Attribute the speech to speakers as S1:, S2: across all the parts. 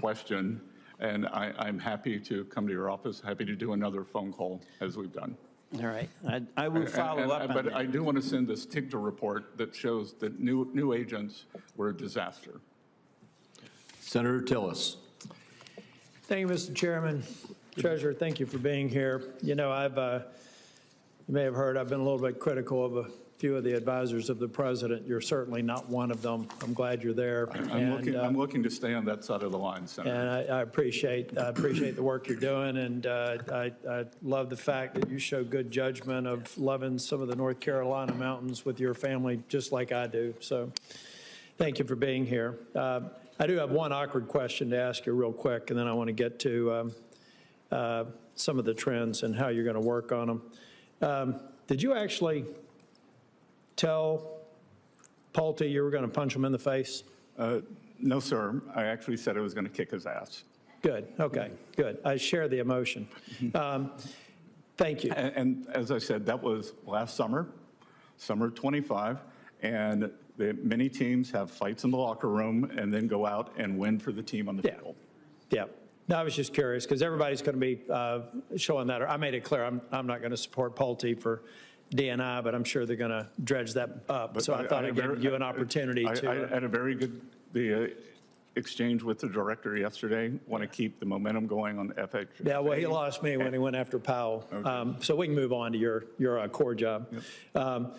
S1: question, and I'm happy to come to your office, happy to do another phone call as we've done.
S2: All right. I will follow up on
S1: but
S2: that.
S1: I do want to send this TIGTA report that shows that new agents were a disaster.
S3: Senator Tillis.
S4: Thank you, Mr. Chairman. Treasurer, thank you for being here. You know, you may have heard I've been a little bit critical of a few of the advisors of the president. You're certainly not one of them. I'm glad you're there.
S1: I'm looking to stay on that side of the line, Senator.
S4: And I appreciate the work you're doing, and I love the fact that you show good judgment of loving some of the North Carolina mountains with your family, just like I do. So, thank you for being here. I do have one awkward question to ask you real quick, and then I want to get to some of the trends and how you're going to work on them. Did you actually tell Pulte you were going to punch him in the face?
S1: No, sir. I actually said I was going to kick his ass.
S4: Good. Okay. Good. I share the emotion. Thank you.
S1: And as I said, that was last summer, summer 25, and many teams have fights in the locker room and then go out and win for the team on the field.
S4: Yeah. No, I was just curious because everybody's going to be showing that. I made it clear I'm not going to support Pulte for DNI, but I'm sure they're going to dredge that up. So I thought I'd give you an opportunity to.
S1: I had a very good exchange with the director yesterday. Want to keep the momentum going on the FX.
S4: Yeah, well, he lost me when he went after Powell. Okay. So we can move on to your core job. Yep.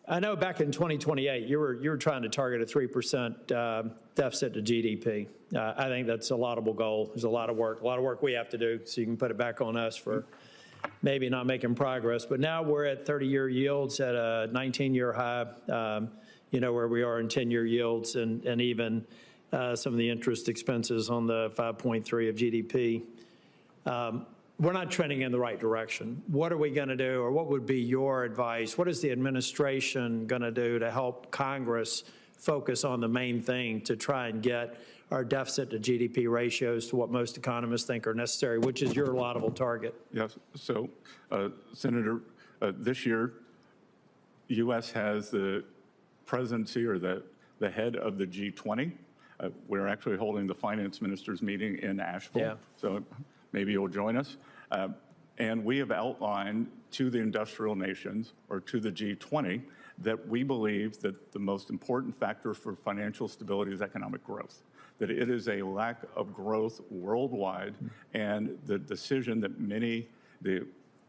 S4: I know back in 2028, you were trying to target a 3% deficit to GDP. I think that's a laudable goal. There's a lot of work we have to do, so you can put it back on us for maybe not making progress. But now we're at 30-year yields at a 19-year high, where we are in 10-year yields, and even some of the interest expenses on the 5.3 of GDP. We're not trending in the right direction. What are we going to do, or what would be your advice? What is the administration going to do to help Congress focus on the main thing to try and get our deficit to GDP ratios to what most economists think are necessary, which is your laudable target?
S1: Yes. So, Senator, this year, U.S. has the presidency or the head of the G20. We're actually holding the finance ministers meeting in Asheville. So maybe you'll join us. And we have outlined to the industrial nations, or to the G20, that we believe that the most important factor for financial stability is economic growth, that it is a lack of growth worldwide, and the decision that the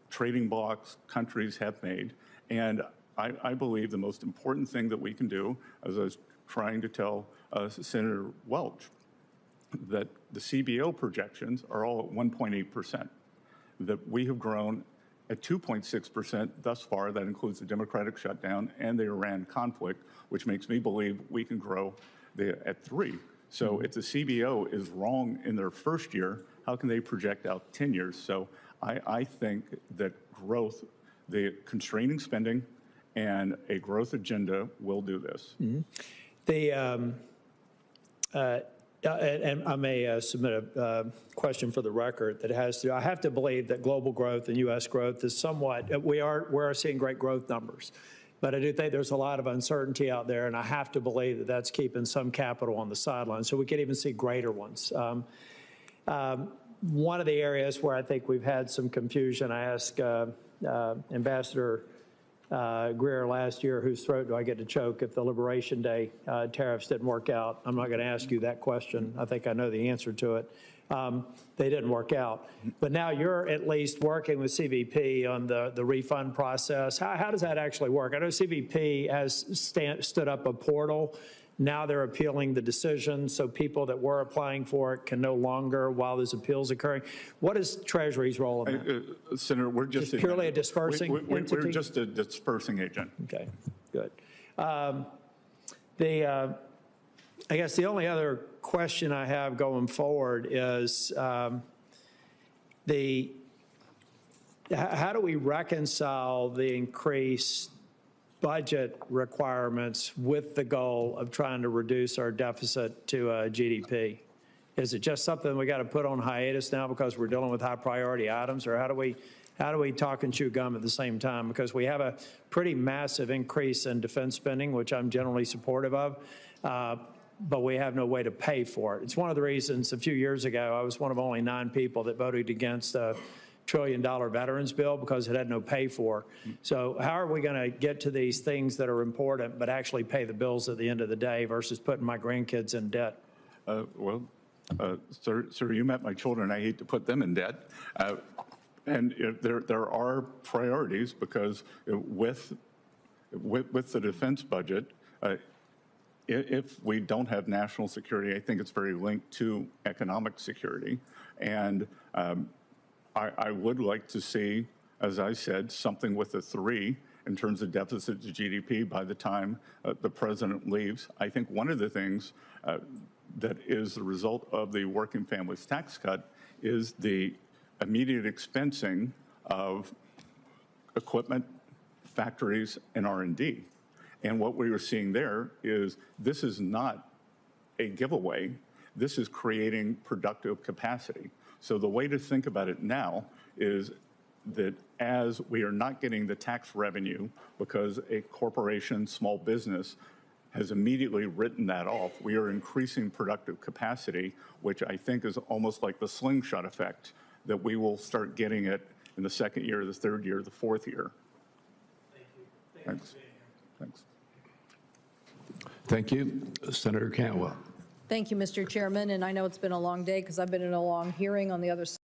S1: trading blocs countries have made. And I believe the most important thing that we can do, as I was trying to tell Senator Welch, that the CBO projections are all at 1.8%, that we have grown at 2.6% thus far. That includes the democratic shutdown and the Iran conflict, which makes me believe we can grow at 3%. So if the CBO is wrong in their first year, how can they project out 10 years? So I think that growth, the constraining spending, and a growth agenda will do this.
S4: And I may submit a question for the record that has to. I have to believe that global growth and U.S. growth is somewhat. We are seeing great growth numbers, but I do think there's a lot of uncertainty out there, and I have to believe that that's keeping some capital on the sidelines. So we could even see greater ones. One of the areas where I think we've had some confusion, I asked Ambassador Greer last year, whose throat do I get to choke if the Liberation Day tariffs didn't work out? I'm not going to ask you that question. I think I know the answer to it. They didn't work out. But now you're at least working with CBP on the refund process. How does that actually work? I know CBP has stood up a portal. Now they're appealing the decision, so people that were applying for it can no longer while there's appeals occurring. What is Treasury's role in that?
S1: Senator, we're just
S4: purely a dispersing entity?
S1: We're just a dispersing agent.
S4: Okay, good. I guess the only other question I have going forward is how do we reconcile the increased budget requirements with the goal of trying to reduce our deficit to GDP? Is it just something we got to put on hiatus now because we're dealing with high priority items, or how do we talk and chew gum at the same time? Because we have a pretty massive increase in defense spending, which I'm generally supportive of. but we have no way to pay for it. It's one of the reasons a few years ago, I was one of only 9 people that voted against a $1 trillion veterans bill because it had no pay for. So how are we going to get to these things that are important but actually pay the bills at the end of the day versus putting my grandkids in debt?
S1: Sir, you met my children. I hate to put them in debt. And there are priorities because with the defense budget, if we don't have national security, I think it's very linked to economic security. And I would like to see, as I said, something with a 3 in terms of deficit to GDP by the time the president leaves. I think one of the things that is the result of the working families tax cut is the immediate expensing of equipment, factories, and R&D. And what we were seeing there is this is not a giveaway. This is creating productive capacity. So the way to think about it now is that as we are not getting the tax revenue because a corporation, small business, has immediately written that off, we are increasing productive capacity, which I think is almost like the slingshot effect, that we will start getting it in the 2nd year, the 3rd year, the 4th year.
S4: Thank you.
S1: Thanks. Thanks.
S3: Thank you. Senator Cantwell.
S5: Thank you, Mr. Chairman, and I know it's been a long day because I've been in a long hearing on the other side.